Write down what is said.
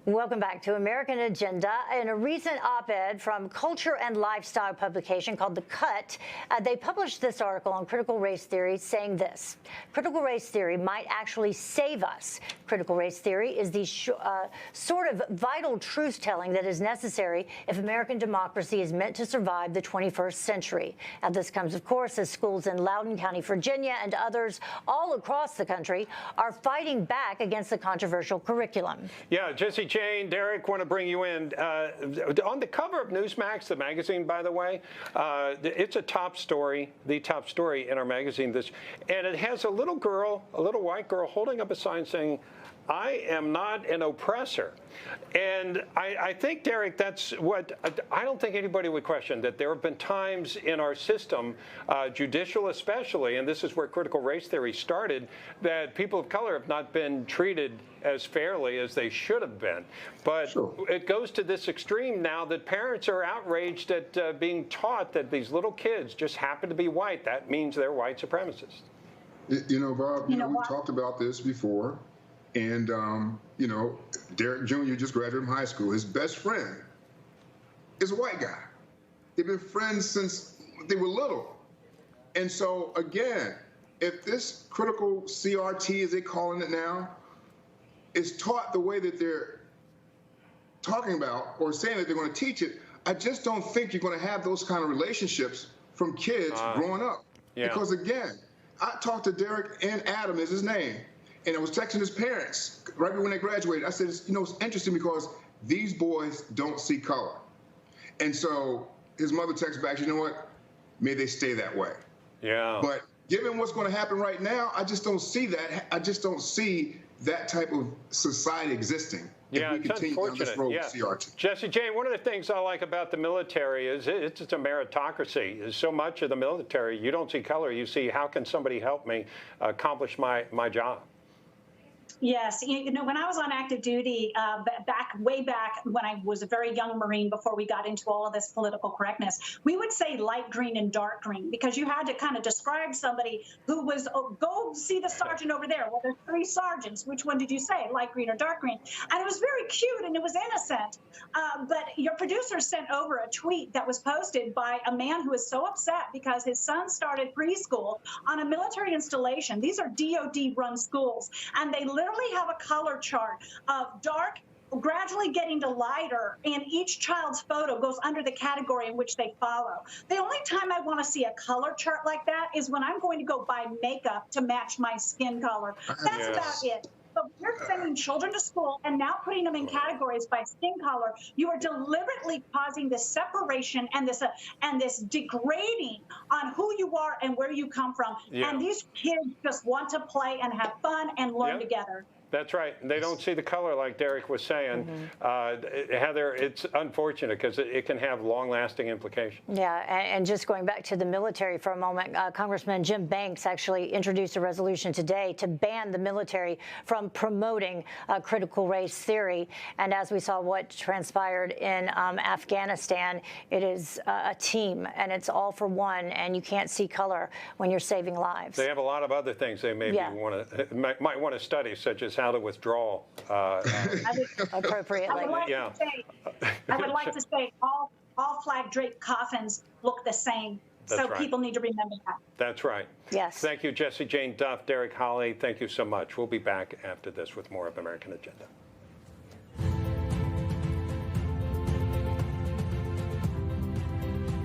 Welcome back to American Agenda. In a recent op-ed from Culture and Lifestyle publication called The Cut, they published this article on critical race theory saying this: critical race theory might actually save us. Critical race theory is the sort of vital truth-telling that is necessary if American democracy is meant to survive the 21st century. And this comes, of course, as schools in Loudoun County, Virginia, and others all across the country are fighting back against the controversial curriculum. Yeah, Jesse, Jane, Derrick, want to bring you in. On the cover of Newsmax, the magazine, by the way, it's a top story, the top story in our magazine. And it has a little girl, a little white girl, holding up a sign saying, "I am not an oppressor." And I think, Derrick, that's what I don't think anybody would question, that there have been times in our system, judicial especially, and this is where critical race theory started, that people of color have not been treated as fairly as they should have been. But sure, it goes to this extreme now that parents are outraged at being taught that these little kids just happen to be white. That means they're white supremacists. You know, Bob, we talked about this before. And, you know, Derrick Jr. just graduated from high school. His best friend is a white guy. They've been friends since they were little. And so, again, if this critical CRT, as they're calling it now, is taught the way that they're talking about or saying that they're going to teach it, I just don't think you're going to have those kind of relationships from kids growing up. Yeah. Because, again, I talked to Derrick, and Adam is his name. And I was texting his parents right when they graduated. I said, you know, it's interesting because these boys don't see color. And so his mother texted back, you know what? May they stay that way. Yeah. But given what's going to happen right now, I just don't see that. I just don't see that type of society existing. Yeah, if we it's unfortunate. CRT. Jesse, Jane, one of the things I like about the military is it's a meritocracy. So much of the military, you don't see color. You see, how can somebody help me accomplish my job? Yes, you know, when I was on active duty, way back when I was a very young Marine, before we got into all of this political correctness, we would say light green and dark green because you had to kind of describe somebody who was, oh, go see the sergeant over there. Well, there's 3 sergeants. Which one did you say, light green or dark green? And it was very cute and it was innocent. But your producer sent over a tweet that was posted by a man who is so upset because his son started preschool on a military installation. These are DOD-run schools, and they literally have a color chart of dark gradually getting to lighter, and each child's photo goes under the category in which they follow. The only time I want to see a color chart like that is when I'm going to go buy makeup to match my skin color. That's about it. But you're sending children to school and now putting them in categories by skin color. You are deliberately causing this separation and this degrading on who you are and where you come from. Yeah. And these kids just want to play and have fun and learn together. That's right. They don't see the color, like Derrick was saying. Heather, it's unfortunate because it can have long-lasting implications. Yeah, and just going back to the military for a moment, Congressman Jim Banks actually introduced a resolution today to ban the military from promoting critical race theory. And as we saw what transpired in Afghanistan, it is a team, and it's all for one, and you can't see color when you're saving lives. They have a lot to other things they maybe might want to study, such as how to withdraw appropriately. I would like to say all flag draped coffins look the same. That's so people need to remember that. That's right. Yes. Thank you, Jesse, Jane, Duff, Derrick, Hollie. Thank you so much. We'll be back after this with more of American Agenda.